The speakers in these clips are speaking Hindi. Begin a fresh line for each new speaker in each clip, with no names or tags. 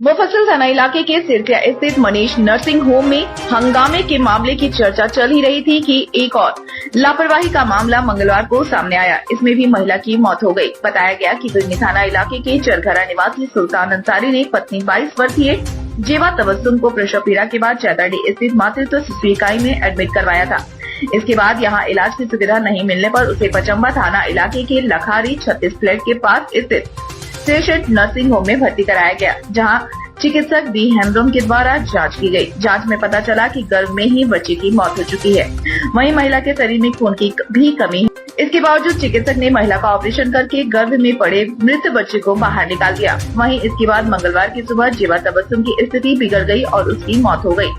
मुफस्सिल थाना इलाके के सिरसिया स्थित मनीष नर्सिंग होम में हंगामे के मामले की चर्चा चल ही रही थी कि एक और लापरवाही का मामला मंगलवार को सामने आया। इसमें भी महिला की मौत हो गई। बताया गया कि बिजनी थाना इलाके के चरघरा निवासी सुल्तान अंसारी ने पत्नी 22 वर्षीय जेवा तबस्सुम को प्रसव पीड़ा के बाद चैताडी स्थित मातृत्व शिशु इकाई में एडमिट करवाया था। इसके बाद यहां इलाज की सुविधा नहीं मिलने पर उसे पचम्बा थाना इलाके के लखारी 36 फ्लैट के पास स्थित सेशेट नर्सिंग होम में भर्ती कराया गया, जहां चिकित्सक बी हेम्ब्रोम के द्वारा जांच की गई। जांच में पता चला कि गर्भ में ही बच्चे की मौत हो चुकी है। वहीं महिला के शरीर में खून की भी कमी है। इसके बावजूद चिकित्सक ने महिला का ऑपरेशन करके गर्भ में पड़े मृत बच्चे को बाहर निकाल दिया। वहीं इसके बाद मंगलवार की सुबह जेवा तबस्सुम की स्थिति बिगड़ गई और उसकी मौत हो गई।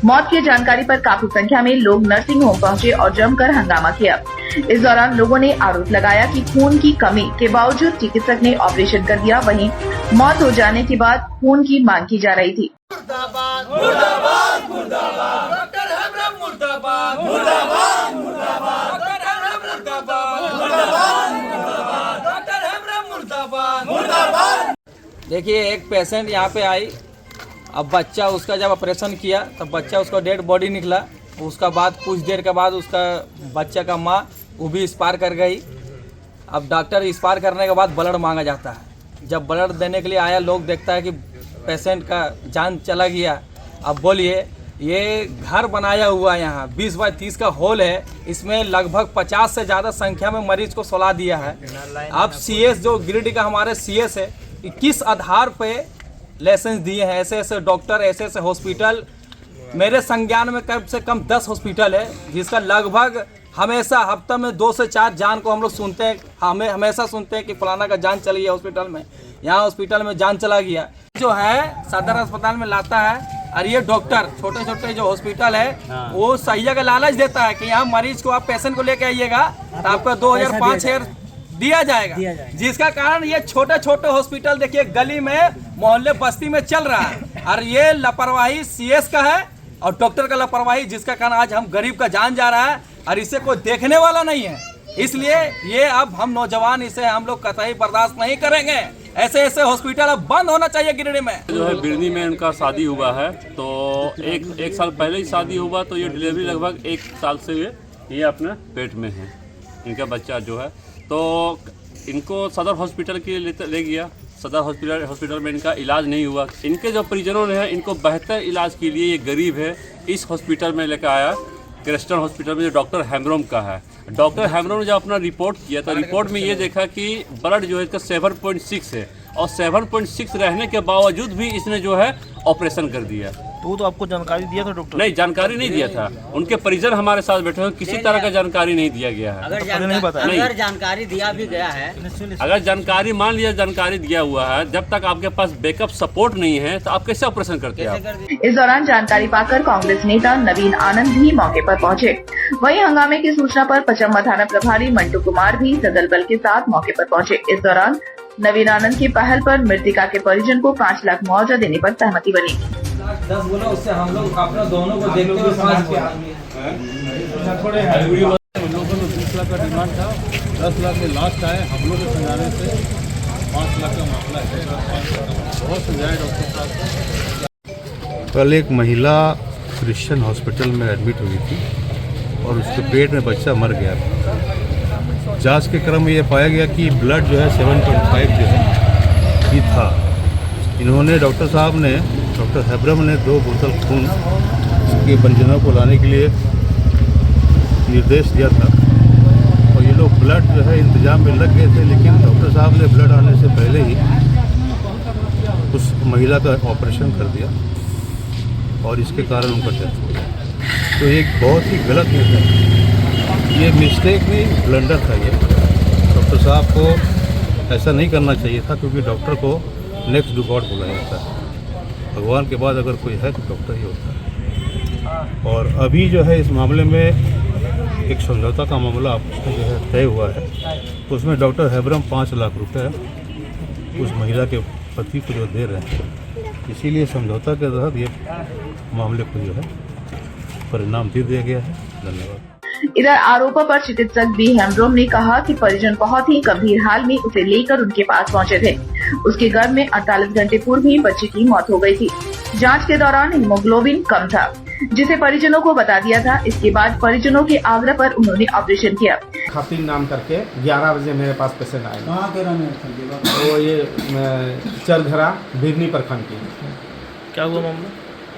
मौत की जानकारी पर काफी संख्या में लोग नर्सिंग होम पहुंचे और जमकर हंगामा किया। इस दौरान लोगों ने आरोप लगाया कि खून की कमी के बावजूद चिकित्सक ने ऑपरेशन कर दिया। वहीं मौत हो जाने के बाद खून की मांग की जा रही थी।
मुर्दाबाद मुर्दाबाद मुर्दाबाद डॉक्टर हेम्ब्रोम मुर्दाबाद मुर्दाबाद मुर्दाबाद डॉक्टर हेम्ब्रोम मुर्दाबाद मुर्दाबाद मुर्दाबाद डॉक्टर हेम्ब्रोम मुर्दाबाद मुर्दाबाद।
देखिए, एक पेशेंट यहाँ पे आई। अब बच्चा उसका जब ऑपरेशन किया तब बच्चा उसका डेड बॉडी निकला। उसका बाद कुछ देर के बाद उसका बच्चा का माँ वो भी एक्सपायर कर गई। अब डॉक्टर एक्सपायर करने के बाद ब्लड मांगा जाता है। जब ब्लड देने के लिए आया, लोग देखता है कि पेशेंट का जान चला गया। अब बोलिए, ये घर बनाया हुआ यहाँ 20 बाय 30 का हॉल है। इसमें लगभग 50 से ज़्यादा संख्या में मरीज को सुला दिया है। अब सीएस जो गिरिडीह का हमारे सीएस है, किस आधार पे लाइसेंस दिए हैं? ऐसे ऐसे डॉक्टर, ऐसे ऐसे हॉस्पिटल, मेरे संज्ञान में कम से कम 10 हॉस्पिटल है, जिसका लगभग हमेशा हफ्ते में 2 से 4 जान को हम लोग सुनते हैं। हमें हमेशा सुनते हैं कि फलाना का जान चली गया हॉस्पिटल में, यहाँ हॉस्पिटल में जान चला गया। जो है सदर अस्पताल में लाता है और ये डॉक्टर छोटे छोटे जो हॉस्पिटल है वो सैया का लालच देता है कि यहाँ मरीज को, आप पेशेंट को लेके आइएगा तो आपका 2000 5000 दिया जाएगा। जिसका कारण ये छोटे छोटे हॉस्पिटल देखिए गली में, मोहल्ले, बस्ती में चल रहा है। और ये लापरवाही सीएस का है और डॉक्टर का लापरवाही, जिसका कारण आज हम गरीब का जान जा रहा है और इसे कोई देखने वाला नहीं है। इसलिए ये अब हम नौजवान इसे हम लोग कतई बर्दाश्त नहीं करेंगे। ऐसे ऐसे हॉस्पिटल अब बंद होना चाहिए गिरिडीह में।
जो है बिरनी में उनका शादी हुआ है, तो एक साल पहले ही शादी हुआ, तो ये डिलीवरी लगभग 1 साल से ये अपने पेट में है। इनका बच्चा जो है, तो इनको सदर हॉस्पिटल के लिए ले गया। सदर हॉस्पिटल में इनका इलाज नहीं हुआ। इनके जो परिजनों ने इनको बेहतर इलाज के लिए, ये गरीब है, इस हॉस्पिटल में लेकर आया, क्रिस्टन हॉस्पिटल में, जो डॉक्टर हेम्ब्रोम का है। डॉक्टर हेम्ब्रोम ने जब अपना रिपोर्ट किया तो रिपोर्ट में ये देखा कि ब्लड जो है इसका 7.6 है और 7.6 रहने के बावजूद भी इसने जो है ऑपरेशन कर दिया।
तो वो तो आपको जानकारी दिया था डॉक्टर?
नहीं, जानकारी नहीं दिया था। उनके परिजन हमारे साथ बैठे हुए, किसी तरह का जानकारी नहीं दिया गया है।
अगर जानकारी दिया भी गया है,
अगर जानकारी मान लिया जानकारी दिया हुआ है, जब तक आपके पास बैकअप सपोर्ट नहीं है तो आप कैसे ऑपरेशन करते हैं?
इस दौरान जानकारी पाकर कांग्रेस नेता नवीन आनंद भी मौके पर पहुंचे। वहीं हंगामे की सूचना पर पचम्बा थाना प्रभारी मंटू कुमार भी सदल बल के साथ मौके पर पहुंचे। इस दौरान नवीन आनंद की पहल पर मृतका के परिजन को 5 लाख मुआवजा देने पर सहमति बनी।
10 बोला, उससे हम लोग अपना दोनों को देखते हुए 5 किया।
हम लोगों को 20 लाख का डिमांड था, 10 लाख में लास्ट आए। हम लोग के समझाने से 5 लाख का मामला है। बहुत समझाए डॉक्टर साहब। कल एक महिला क्रिश्चियन हॉस्पिटल में एडमिट हुई थी और उसके पेट में बच्चा मर गया था। जांच के क्रम में ये पाया गया कि ब्लड जो है 7.5 जो है था। इन्होंने डॉक्टर हेम्ब्रोम ने 2 बोतल खून के परिजनों को लाने के लिए निर्देश दिया था और ये लोग ब्लड जो है इंतजाम में लग गए थे, लेकिन डॉक्टर साहब ने ब्लड आने से पहले ही उस महिला का ऑपरेशन कर दिया और इसके कारण उनका डेथ हो गया। तो एक बहुत ही गलत निर्णय, ये मिस्टेक नहीं, ब्लंडर था ये। डॉक्टर साहब को ऐसा नहीं करना चाहिए था, क्योंकि डॉक्टर को नेक्स्ट टू गॉड बोला जाता है। भगवान के बाद अगर कोई है तो डॉक्टर ही होता है। और अभी जो है इस मामले में एक समझौता का मामला जो है तय हुआ है। उसमें डॉक्टर हेम्ब्रोम 5 लाख रुपए उस महिला के पति को जो दे रहे हैं, इसीलिए समझौता के तहत ये मामले को जो है परिणाम दे दिया गया है। धन्यवाद।
इधर आरोपों पर चिकित्सक बी हेम्ब्रोम ने कहा कि परिजन बहुत ही गंभीर हाल में उसे लेकर उनके पास पहुंचे थे। उसके गर्भ में 48 घंटे पूर्व ही बच्चे की मौत हो गई थी। जांच के दौरान हीमोग्लोबिन कम था, जिसे परिजनों को बता दिया था। इसके बाद परिजनों के आग्रह पर उन्होंने ऑपरेशन किया।
खातिन नाम करके 11 बजे मेरे पास पेशेंट आए।
कहाँ के रहने वाले?
वो ये चरघरा बिरनी प्रखंड की।
क्या हुआ मामला?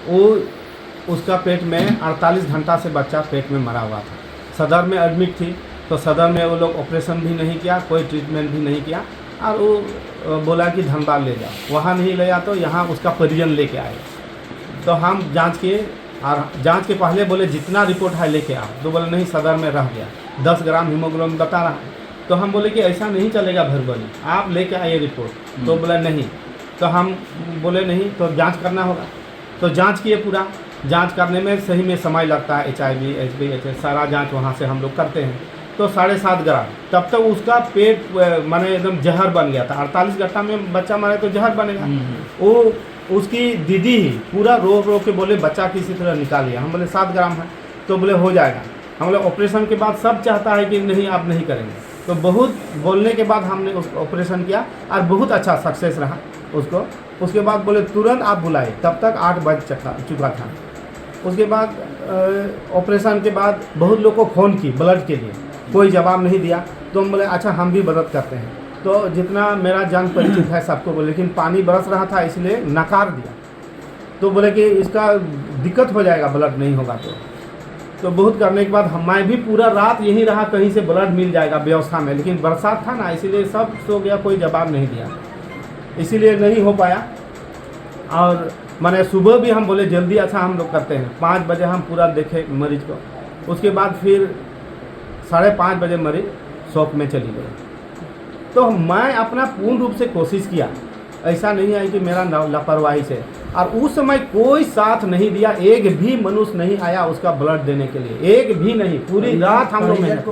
वो उसका पेट में 48 घंटा से बच्चा पेट में मरा हुआ था। सदर में एडमिट थी, तो सदर में वो लोग ऑपरेशन भी नहीं किया, कोई ट्रीटमेंट भी नहीं किया, और वो बोला कि धनबाद ले जाओ। वहाँ नहीं ले जा तो यहाँ उसका परिजन लेके आए। तो हम जांच किए, और जांच के पहले बोले जितना रिपोर्ट है लेके आओ। तो बोले नहीं, सदर में रह गया, 10 ग्राम हीमोग्लोबिन बता रहा है। तो हम बोले कि ऐसा नहीं चलेगा भरबली, आप लेके आइए रिपोर्ट। तो बोला नहीं। तो हम बोले नहीं, तो जांच करना होगा। तो जांच किए, पूरा जांच करने में सही में समय लगता है। HIV, HB, सारा जांच वहाँ से हम लोग करते हैं। तो 7.5 ग्राम, तब तक उसका पेट माने एकदम जहर बन गया था। 48 घंटा में बच्चा मरे तो जहर बनेगा। वो उसकी दीदी ही पूरा रो रो के बोले बच्चा किसी तरह निकालिए। हम बोले 7 ग्राम है, तो बोले हो जाएगा। हम बोले ऑपरेशन के बाद सब चाहता है कि नहीं आप नहीं करेंगे। तो बहुत बोलने के बाद हमने उस ऑपरेशन किया, और बहुत अच्छा सक्सेस रहा उसको। उसके बाद बोले तुरंत आप बुलाए, तब तक 8 बज चुका था। उसके बाद ऑपरेशन के बाद बहुत लोग को फ़ोन की ब्लड के लिए, कोई जवाब नहीं दिया। तो हम बोले अच्छा हम भी मदद करते हैं। तो जितना मेरा जान परिचित है सबको बोले, लेकिन पानी बरस रहा था इसलिए नकार दिया। तो बोले कि इसका दिक्कत हो जाएगा ब्लड नहीं होगा तो बहुत करने के बाद मैं भी पूरा रात यहीं रहा, कहीं से ब्लड मिल जाएगा व्यवस्था में। लेकिन बरसात था ना, इसीलिए सब सो गया, कोई जवाब नहीं दिया, इसीलिए नहीं हो पाया। और मैंने सुबह भी हम बोले जल्दी अच्छा हम लोग करते हैं। 5 बजे हम पूरा देखे मरीज को। उसके बाद फिर 5:30 बजे मरीज शॉक में चली गई। तो मैं अपना पूर्ण रूप से कोशिश किया, ऐसा नहीं है कि मेरा लापरवाही से। और उस समय कोई साथ नहीं दिया, एक भी मनुष्य नहीं आया उसका ब्लड देने के लिए, एक भी नहीं। पूरी रात हम लोग मेहनत।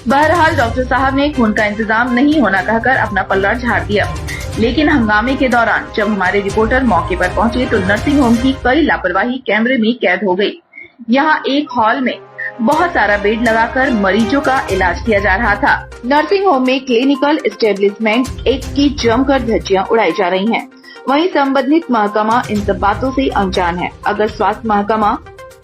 बहरहाल डॉक्टर साहब ने खून का इंतजाम नहीं होना कहकर अपना पल्ला झाड़ दिया। लेकिन हंगामे के दौरान जब हमारे रिपोर्टर मौके पर पहुंचे तो नर्सिंग होम की कई लापरवाही कैमरे में कैद हो गई। यहाँ एक हॉल में बहुत सारा बेड लगाकर मरीजों का इलाज किया जा रहा था। नर्सिंग होम में क्लिनिकल एस्टेब्लिशमेंट एक की जमकर धज्जियां उड़ाई जा रही हैं। वहीं संबंधित महकमा इन सब बातों से अनजान है। अगर स्वास्थ्य महकमा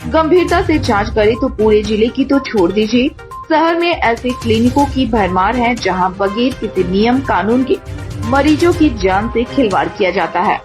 गंभीरता से जांच करे तो पूरे जिले की तो छोड़ दीजिए, शहर में ऐसे क्लिनिकों की भरमार है जहां बगैर किसी नियम कानून के मरीजों की जान से खिलवाड़ किया जाता है।